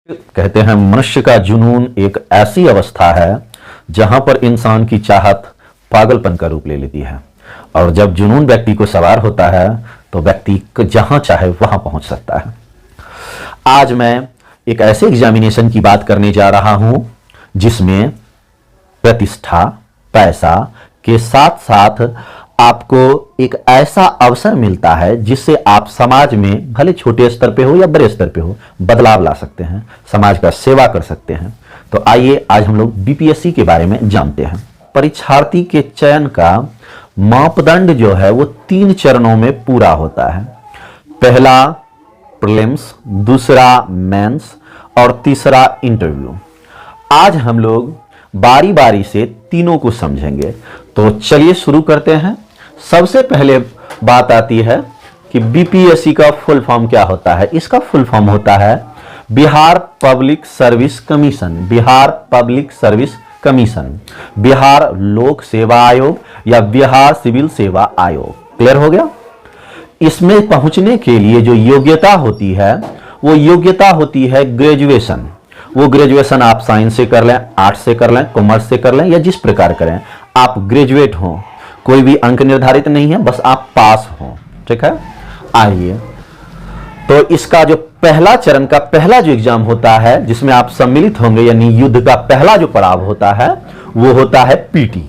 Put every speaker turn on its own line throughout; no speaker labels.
कहते हैं मनुष्य का जुनून एक ऐसी अवस्था है जहां पर इंसान की चाहत पागलपन का रूप ले लेती है, और जब जुनून व्यक्ति को सवार होता है तो व्यक्ति जहां चाहे वहां पहुंच सकता है। आज मैं एक ऐसे एग्जामिनेशन की बात करने जा रहा हूं जिसमें प्रतिष्ठा, पैसा के साथ साथ आपको एक ऐसा अवसर मिलता है जिससे आप समाज में भले छोटे स्तर पे हो या बड़े स्तर पे हो बदलाव ला सकते हैं, समाज का सेवा कर सकते हैं। तो आइए आज हम लोग बीपीएससी के बारे में जानते हैं। परीक्षार्थी के चयन का मापदंड जो है वो 3 चरणों में पूरा होता है। पहला प्रीलिम्स, दूसरा मेंस और तीसरा इंटरव्यू। आज हम लोग बारी बारी से तीनों को समझेंगे। तो चलिए शुरू करते हैं। सबसे पहले बात आती है कि बीपीएससी का फुल फॉर्म क्या होता है। इसका फुल फॉर्म होता है Bihar public service commission. Bihar public service commission, Bihar लोक सेवा आयोग या बिहार सिविल सेवा आयोग। क्लियर हो गया। इसमें पहुंचने के लिए जो योग्यता होती है वो योग्यता होती है ग्रेजुएशन। वो ग्रेजुएशन आप साइंस से कर लें, आर्ट्स से कर लें, कॉमर्स से कर लें या जिस प्रकार करें, आप ग्रेजुएट हों। कोई भी अंक निर्धारित नहीं है, बस आप पास हों। ठीक है। आइए, तो इसका जो पहला चरण का पहला जो एग्जाम होता है जिसमें आप सम्मिलित होंगे, यानी युद्ध का पहला जो पड़ाव होता है वो होता है पीटी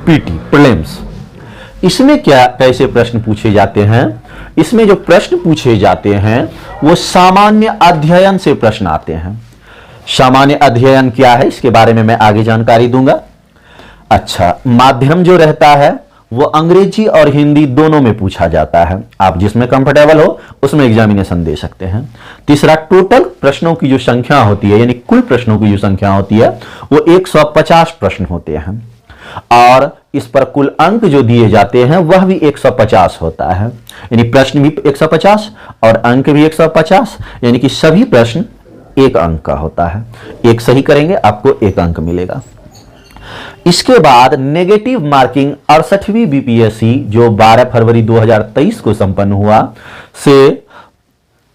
प्रीलिम्स। इसमें क्या कैसे प्रश्न पूछे जाते हैं? इसमें जो प्रश्न पूछे जाते हैं वो सामान्य अध्ययन से प्रश्न आते हैं। सामान्य अध्ययन क्या है इसके बारे में मैं आगे जानकारी दूंगा। अच्छा, माध्यम जो रहता है वो अंग्रेजी और हिंदी दोनों में पूछा जाता है। आप जिसमें कंफर्टेबल हो उसमें एग्जामिनेशन दे सकते हैं। तीसरा, टोटल प्रश्नों की जो संख्या होती है, यानी कुल प्रश्नों की जो संख्या होती है वो 150 प्रश्न होते हैं, और इस पर कुल अंक जो दिए जाते हैं वह भी 150 होता है। यानी प्रश्न भी 150 और अंक भी 150, यानी कि सभी प्रश्न 1 अंक का होता है। एक सही करेंगे आपको 1 अंक मिलेगा। इसके बाद नेगेटिव मार्किंग 68वीं बीपीएससी जो 12 फरवरी 2023 को संपन्न हुआ से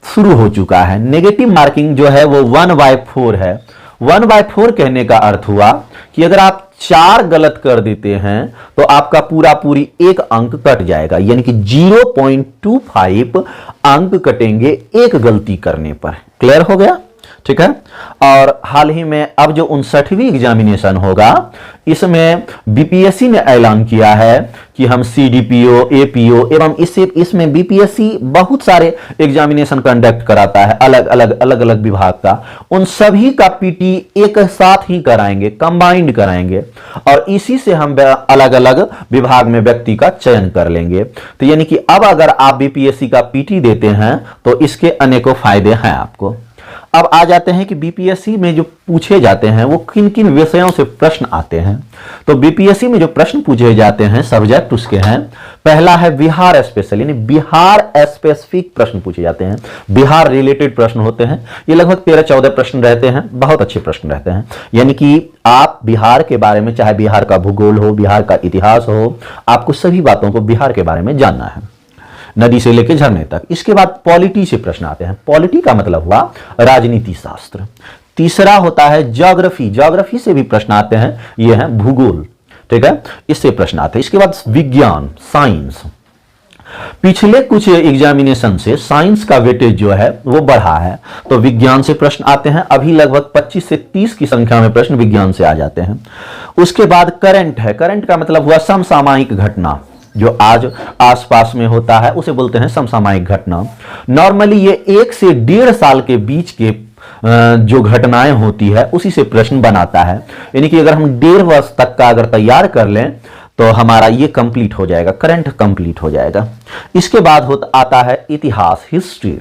शुरू हो चुका है। नेगेटिव मार्किंग जो है वो 1/4 है। 1/4 कहने का अर्थ हुआ कि अगर आप 4 गलत कर देते हैं तो आपका पूरी 1 अंक कट जाएगा, यानी कि 0.25 अंक कटेंगे एक गलती करने पर। क्लियर हो गया। ठीक है। और हाल ही में अब जो 59वीं एग्जामिनेशन होगा इसमें बीपीएससी ने ऐलान किया है कि हम सीडीपीओ, एपीओ एवं इसमें बीपीएससी बहुत सारे एग्जामिनेशन कंडक्ट कराता है, अलग अलग विभाग का। उन सभी का पीटी एक साथ ही कराएंगे, कंबाइंड कराएंगे, और इसी से हम अलग अलग विभाग में व्यक्ति का चयन कर लेंगे। तो यानी कि अब अगर आप बीपीएससी का पीटी देते हैं तो इसके अनेकों फायदे हैं आपको। अब आ जाते हैं कि बीपीएससी में जो पूछे जाते हैं वो किन किन विषयों से प्रश्न आते हैं। तो बीपीएससी में जो प्रश्न पूछे जाते हैं सब्जेक्ट उसके हैं। पहला है बिहार स्पेशल, यानी बिहार स्पेसिफिक प्रश्न पूछे जाते हैं, बिहार रिलेटेड प्रश्न होते हैं। ये लगभग 13-14 प्रश्न रहते हैं, बहुत अच्छे प्रश्न रहते हैं। यानी कि आप बिहार के बारे में, चाहे बिहार का भूगोल हो, बिहार का इतिहास हो, आपको सभी बातों को बिहार के बारे में जानना है, नदी से लेकर झरने तक। इसके बाद पॉलिटी से प्रश्न आते हैं। पॉलिटी का मतलब हुआ राजनीति शास्त्र। तीसरा होता है ज्योग्राफी, ज्योग्राफी से भी प्रश्न आते हैं, ये है भूगोल। ठीक है, इससे प्रश्न आते हैं। इसके बाद विज्ञान, साइंस। पिछले कुछ एग्जामिनेशन से साइंस का वेटेज जो है वो बढ़ा है, तो विज्ञान से प्रश्न आते हैं। अभी लगभग 25 से 30 की संख्या में प्रश्न विज्ञान से आ जाते हैं। उसके बाद करंट है। करंट का मतलब हुआ समसामयिक घटना, जो आज आसपास में होता है उसे बोलते हैं समसामयिक घटना। नॉर्मली ये 1 से 1.5 साल के बीच के जो घटनाएं होती है उसी से प्रश्न बनाता है। यानी कि अगर हम 1.5 वर्ष तक का अगर तैयार कर लें तो हमारा ये कंप्लीट हो जाएगा, करंट कंप्लीट हो जाएगा। इसके बाद आता है इतिहास, हिस्ट्री।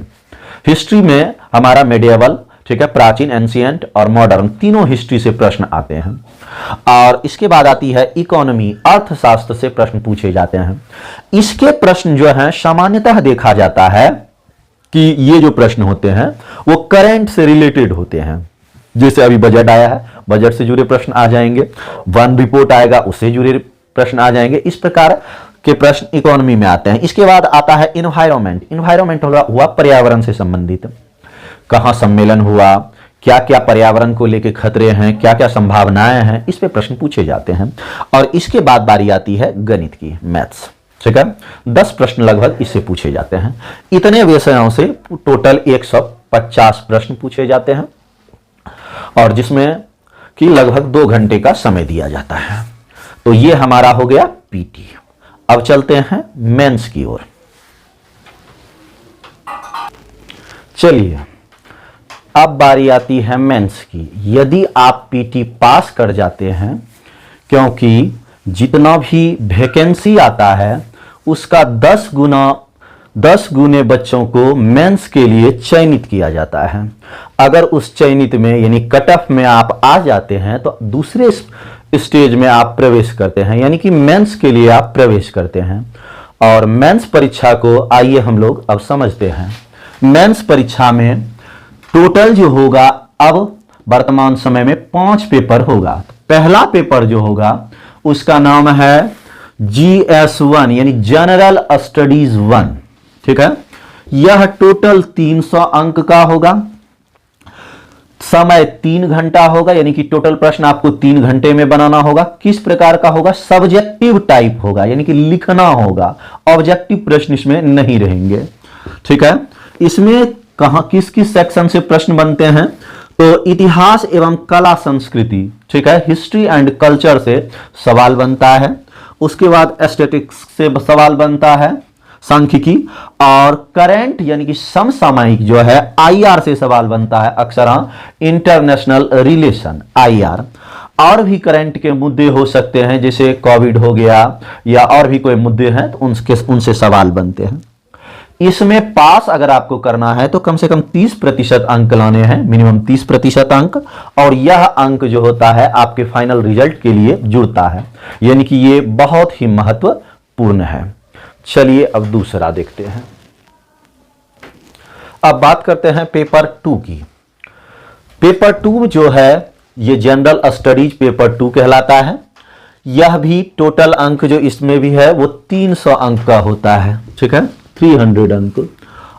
हिस्ट्री में हमारा मेडिएवल, ठीक है, प्राचीन, एंशिएंट और मॉडर्न, तीनों हिस्ट्री से प्रश्न आते हैं। और इसके बाद आती है इकोनॉमी, अर्थशास्त्र से प्रश्न पूछे जाते हैं। इसके प्रश्न जो हैं सामान्यतः देखा जाता है कि ये जो प्रश्न होते हैं वो करंट से रिलेटेड होते हैं। जैसे अभी बजट आया है, बजट से जुड़े प्रश्न आ जाएंगे, वन रिपोर्ट आएगा उससे जुड़े प्रश्न आ जाएंगे। इस प्रकार के प्रश्न इकोनॉमी में आते हैं। इसके बाद आता है इन्वायरमेंट। इन्वायरमेंट हुआ पर्यावरण से संबंधित, कहां सम्मेलन हुआ, क्या क्या पर्यावरण को लेकर खतरे हैं, क्या क्या संभावनाएं हैं, इस पे प्रश्न पूछे जाते हैं। और इसके बाद बारी आती है गणित की, मैथ्स। ठीक है, 10 प्रश्न लगभग इससे पूछे जाते हैं। इतने विषयों से टोटल 150 प्रश्न पूछे जाते हैं और जिसमें कि लगभग 2 घंटे का समय दिया जाता है। तो ये हमारा हो गया पीटी। अब चलते हैं मेंस की ओर। चलिए, अब बारी आती है मेंस की। यदि आप पीटी पास कर जाते हैं, क्योंकि जितना भी वैकेंसी आता है उसका 10 गुने बच्चों को मेंस के लिए चयनित किया जाता है। अगर उस चयनित में यानी कट ऑफ में आप आ जाते हैं तो दूसरे स्टेज में आप प्रवेश करते हैं, यानी कि मेंस के लिए आप प्रवेश करते हैं। और मेंस परीक्षा को आइए हम लोग अब समझते हैं। मेंस परीक्षा में टोटल जो होगा अब वर्तमान समय में 5 पेपर होगा। पहला पेपर जो होगा उसका नाम है GS1 यानी जनरल स्टडीज 1। ठीक है, यह टोटल 300 अंक का होगा। समय 3 घंटा होगा, यानी कि टोटल प्रश्न आपको 3 घंटे में बनाना होगा। किस प्रकार का होगा? सब्जेक्टिव टाइप होगा, यानी कि लिखना होगा। ऑब्जेक्टिव प्रश्न इसमें नहीं रहेंगे। ठीक है, इसमें कहां किस किस सेक्शन से प्रश्न बनते हैं? तो इतिहास एवं कला संस्कृति, ठीक है, हिस्ट्री एंड कल्चर से सवाल बनता है। उसके बाद एस्थेटिक्स से सवाल बनता है, सांख्यिकी, और करंट यानी कि समसामयिक जो है IR से सवाल बनता है, अक्सर इंटरनेशनल रिलेशन IR। और भी करंट के मुद्दे हो सकते हैं, जैसे कोविड हो गया या और भी कोई मुद्दे हैं तो उनसे सवाल बनते हैं। इसमें पास अगर आपको करना है तो कम से कम 30% अंक लाने हैं, मिनिमम 30% अंक। और यह अंक जो होता है आपके फाइनल रिजल्ट के लिए जुड़ता है, यानी कि ये बहुत ही महत्वपूर्ण है। चलिए अब दूसरा देखते हैं। अब बात करते हैं पेपर 2 की। पेपर 2 जो है ये जनरल स्टडीज पेपर 2 कहलाता है। यह भी टोटल अंक जो इसमें भी है वो 300 अंक का होता है। ठीक है, 300 अंक।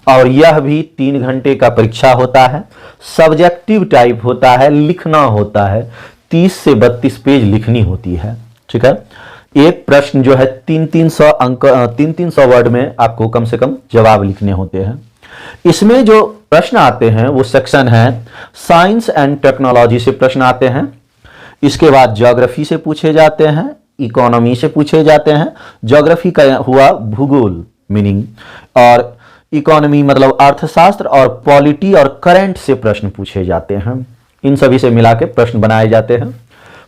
और यह भी 3 घंटे का परीक्षा होता है। सब्जेक्टिव टाइप होता है, लिखना होता है, 30 से 32 पेज लिखनी होती है। ठीक है, एक प्रश्न जो है 300 अंक 300 वर्ड में आपको कम से कम जवाब लिखने होते हैं। इसमें जो प्रश्न आते हैं वो सेक्शन है साइंस एंड टेक्नोलॉजी से प्रश्न आते हैं। इसके बाद ज्योग्राफी से पूछे जाते हैं, इकोनॉमी से पूछे जाते हैं। ज्योग्राफी का हुआ भूगोल मीनिंग, और इकोनॉमी मतलब अर्थशास्त्र, और पॉलिटी और करंट से प्रश्न पूछे जाते हैं। इन सभी से मिला के प्रश्न बनाए जाते हैं।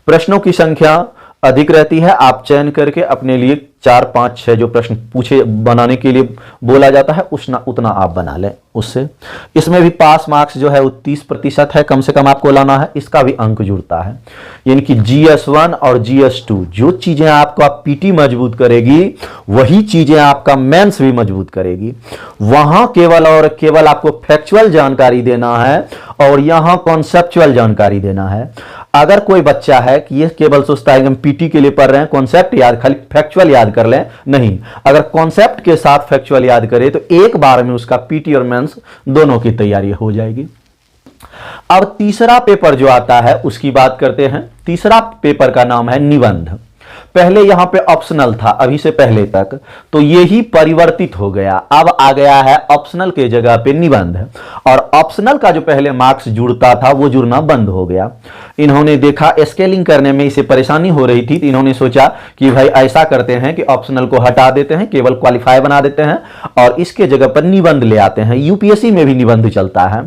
प्रश्नों की संख्या अधिक रहती है, आप चयन करके अपने लिए 4, 5, 6 जो प्रश्न पूछे बनाने के लिए बोला जाता है उतना आप बना लें उससे। इसमें भी पास मार्क्स जो है वो 30% है, कम से कम आपको लाना है। इसका भी अंक जुड़ता है, यानी कि GS1 और GS2 जो चीजें आपका पीटी मजबूत करेगी वही चीजें आपका मेंस भी मजबूत करेगी। वहां केवल और केवल आपको फैक्चुअल जानकारी देना है और यहां कॉन्सेप्चुअल जानकारी देना है। अगर कोई बच्चा है कि ये केवल सोचता है कि हम पीटी के लिए पढ़ रहे हैं, कॉन्सेप्ट याद, खाली फैक्चुअल याद कर लें, नहीं, अगर कॉन्सेप्ट के साथ फैक्चुअल याद करे तो एक बार में उसका पीटी और मेंस दोनों की तैयारी हो जाएगी। अब तीसरा पेपर जो आता है उसकी बात करते हैं। तीसरा पेपर का नाम है निबंध। पहले यहां पे ऑप्शनल था, अभी से पहले तक, तो ये ही परिवर्तित हो गया। अब आ गया है ऑप्शनल के जगह पे निबंध, और ऑप्शनल का जो पहले मार्क्स जुड़ता था वो जुड़ना बंद हो गया। इन्होंने देखा स्केलिंग करने में इसे परेशानी हो रही थी, तो इन्होंने सोचा कि भाई ऐसा करते हैं कि ऑप्शनल को हटा देते हैं, केवल क्वालिफाई बना देते हैं और इसके जगह पर निबंध ले आते हैं। यूपीएससी में भी निबंध चलता है।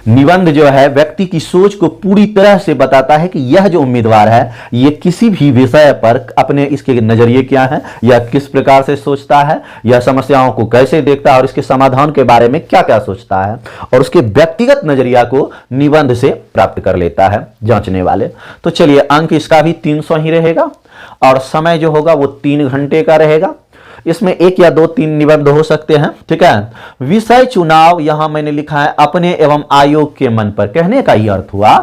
निबंध जो है व्यक्ति की सोच को पूरी तरह से बताता है कि यह जो उम्मीदवार है ये किसी भी विषय पर अपने इसके नजरिए क्या है, या किस प्रकार से सोचता है, या समस्याओं को कैसे देखता है और इसके समाधान के बारे में क्या क्या सोचता है, और उसके व्यक्तिगत नजरिया को निबंध से प्राप्त कर लेता है जांचने वाले। तो चलिए, अंक इसका भी 300 ही रहेगा और समय जो होगा वो 3 घंटे का रहेगा। इसमें 1 या 2, 3 निबंध हो सकते हैं। ठीक है, विषय चुनाव यहां मैंने लिखा है अपने एवं आयोग के मन पर। कहने का यह अर्थ हुआ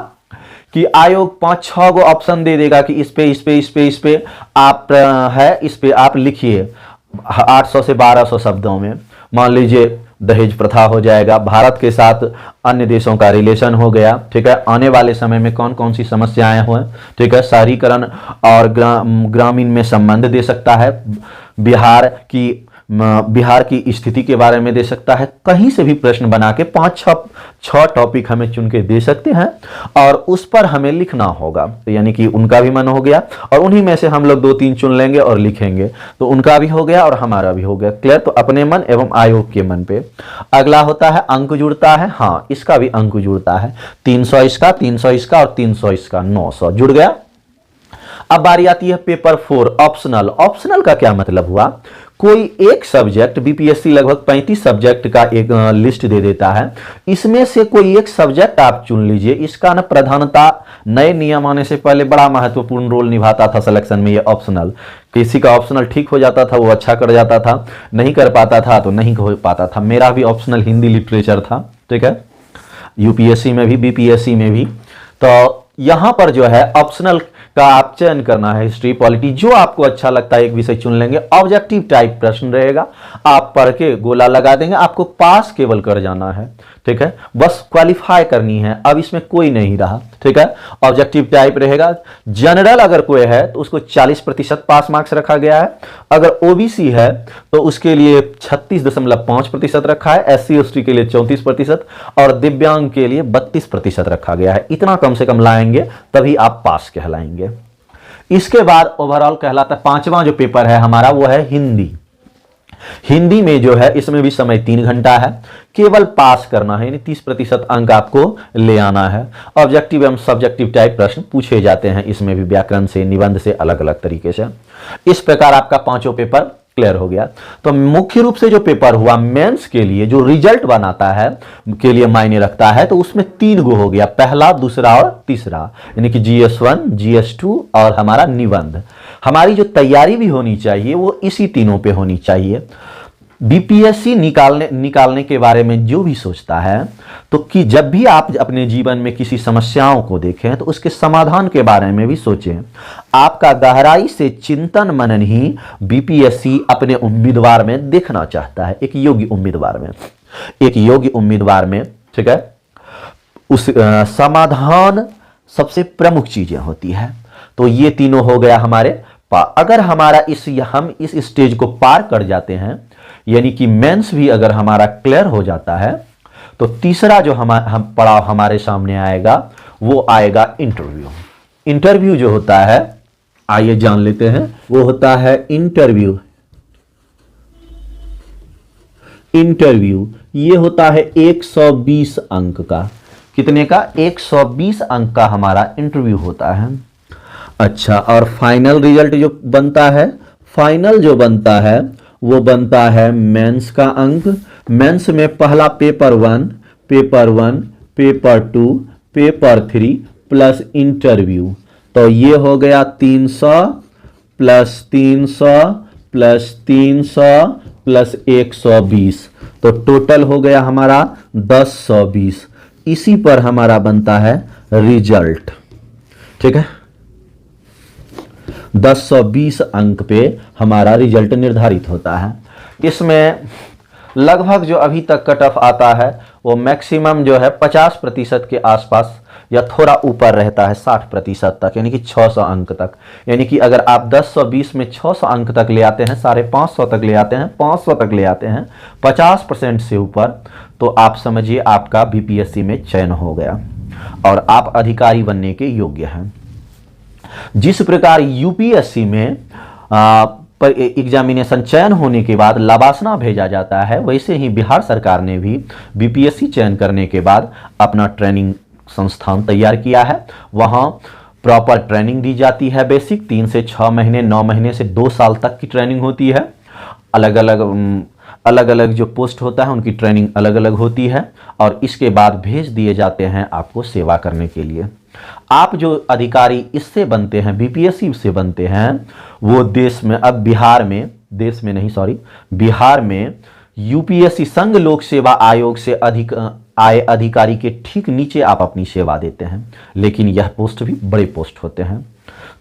कि आयोग 5-6 गो ऑप्शन दे देगा कि इस पे आप है, इस पे आप लिखिए 800 से 1200 शब्दों में। मान लीजिए दहेज प्रथा हो जाएगा, भारत के साथ अन्य देशों का रिलेशन हो गया, ठीक है, आने वाले समय में कौन कौन सी समस्याएं हुए, ठीक है, शहरीकरण और ग्रामीण में संबंध दे सकता है, बिहार की स्थिति के बारे में दे सकता है। कहीं से भी प्रश्न बना के 5-6 टॉपिक हमें चुन के दे सकते हैं और उस पर हमें लिखना होगा। तो यानी कि उनका भी मन हो गया और उन्हीं में से हम लोग 2-3 चुन लेंगे और लिखेंगे, तो उनका भी हो गया और हमारा भी हो गया। क्लियर? तो अपने मन एवं आयोग के मन पे। अगला होता है अंक जुड़ता है, हाँ इसका भी अंक जुड़ता है, 300 इसका, 300 इसका और 300 इसका, 900 जुड़ गया। अब बारी आती है पेपर 4 ऑप्शनल। ऑप्शनल का क्या मतलब हुआ? कोई एक सब्जेक्ट, बीपीएससी लगभग 35 सब्जेक्ट का एक लिस्ट दे देता है, इसमें से कोई एक सब्जेक्ट आप चुन लीजिए। इसका ना प्रधानता नए नियम आने से पहले बड़ा महत्वपूर्ण रोल निभाता था सिलेक्शन में ये ऑप्शनल। किसी का ऑप्शनल ठीक हो जाता था, वो अच्छा कर जाता था, नहीं कर पाता था तो नहीं हो पाता था। मेरा भी ऑप्शनल हिंदी लिटरेचर था, ठीक है, यूपीएससी में भी बीपीएससी में भी। तो यहां पर जो है ऑप्शनल का आप चयन करना है, हिस्ट्री पॉलिटी, जो आपको अच्छा लगता है एक विषय चुन लेंगे। ऑब्जेक्टिव टाइप प्रश्न रहेगा, आप पढ़ के गोला लगा देंगे, आपको पास केवल कर जाना है, ठीक है, बस क्वालिफाई करनी है, अब इसमें कोई नहीं रहा, ठीक है। ऑब्जेक्टिव टाइप रहेगा। जनरल अगर कोई है तो उसको 40% पास मार्क्स रखा गया है, अगर ओबीसी है तो उसके लिए 36.5% रखा है, एससी एसटी के लिए 34% और दिव्यांग के लिए 32% रखा गया है। इतना कम से कम लाएंगे तभी आप पास कहलाएंगे। इसके बाद ओवरऑल कहलाता है। 5वां जो पेपर है हमारा वो है हिंदी। हिंदी में जो है इसमें भी समय 3 घंटा है, केवल पास करना है, यानी 30% अंक आपको ले आना है। ऑब्जेक्टिव एवं सब्जेक्टिव टाइप प्रश्न पूछे जाते हैं इसमें भी, व्याकरण से, निबंध से, अलग अलग तरीके से। इस प्रकार आपका 5 पेपर क्लियर हो गया। तो मुख्य रूप से जो पेपर हुआ मेंस के लिए, जो रिजल्ट बनाता है के लिए मायने रखता है, तो उसमें 3 गो हो गया, पहला, दूसरा और तीसरा, यानी कि GS1, GS2 और हमारा निबंध। हमारी जो तैयारी भी होनी चाहिए वो इसी तीनों पे होनी चाहिए। बीपीएससी निकालने के बारे में जो भी सोचता है, तो कि जब भी आप अपने जीवन में किसी समस्याओं को देखें तो उसके समाधान के बारे में भी सोचें। आपका गहराई से चिंतन मनन ही बीपीएससी अपने उम्मीदवार में देखना चाहता है, एक योग्य उम्मीदवार में, ठीक है। उस समाधान सबसे प्रमुख चीजें होती है। तो ये तीनों हो गया हमारे। अगर हमारा हम इस स्टेज को पार कर जाते हैं, यानी कि मेंस भी अगर हमारा क्लियर हो जाता है, तो तीसरा जो हम पड़ाव हमारे सामने आएगा वो आएगा इंटरव्यू। इंटरव्यू जो होता है, आइए जान लेते हैं, वो होता है इंटरव्यू। ये होता है 120 अंक का। कितने का? 120 अंक का हमारा इंटरव्यू होता है। अच्छा, और फाइनल रिजल्ट जो बनता है, वो बनता है मेंस का अंक। मेंस में पहला paper 1, paper 2, paper 3 plus interview, तो ये हो गया 300 प्लस 300 प्लस 300 प्लस 120, तो टोटल हो गया हमारा 1020। इसी पर हमारा बनता है रिजल्ट, ठीक है। 1020 अंक पे हमारा रिजल्ट निर्धारित होता है। इसमें लगभग जो अभी तक कट ऑफ आता है वो मैक्सिमम जो है 50% के आसपास या थोड़ा ऊपर रहता है, 60% तक, यानी कि 600 अंक तक। यानी कि अगर आप 1020 में 600 अंक तक ले आते हैं, 550 तक ले आते हैं, 500 तक ले आते हैं, 50% से ऊपर, तो आप समझिए आपका बीपीएससी में चयन हो गया और आप अधिकारी बनने के योग्य हैं। जिस प्रकार यूपीएससी में पर एग्जामिनेशन चयन होने के बाद लबासना भेजा जाता है, वैसे ही बिहार सरकार ने भी बीपीएससी चयन करने के बाद अपना ट्रेनिंग संस्थान तैयार किया है। वहां प्रॉपर ट्रेनिंग दी जाती है। बेसिक 3 से 6 महीने, 9 महीने से 2 साल तक की ट्रेनिंग होती है। अलग अलग जो पोस्ट होता है उनकी ट्रेनिंग अलग अलग होती है और इसके बाद भेज दिए जाते हैं आपको सेवा करने के लिए। आप जो अधिकारी इससे बनते हैं, बीपीएससी से बनते हैं, वो बिहार में यूपीएससी संघ लोक सेवा आयोग से आए अधिकारी के ठीक नीचे आप अपनी सेवा देते हैं, लेकिन यह पोस्ट भी बड़े पोस्ट होते हैं।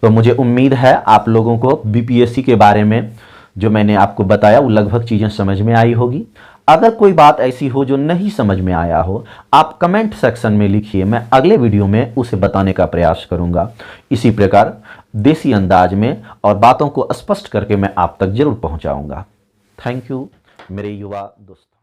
तो मुझे उम्मीद है आप लोगों को बीपीएससी के बारे में जो मैंने आपको बताया वो लगभग चीजें समझ में आई होगी। अगर कोई बात ऐसी हो जो नहीं समझ में आया हो, आप कमेंट सेक्शन में लिखिए, मैं अगले वीडियो में उसे बताने का प्रयास करूंगा। इसी प्रकार देसी अंदाज में और बातों को स्पष्ट करके मैं आप तक जरूर पहुंचाऊंगा। थैंक यू मेरे युवा दोस्तों।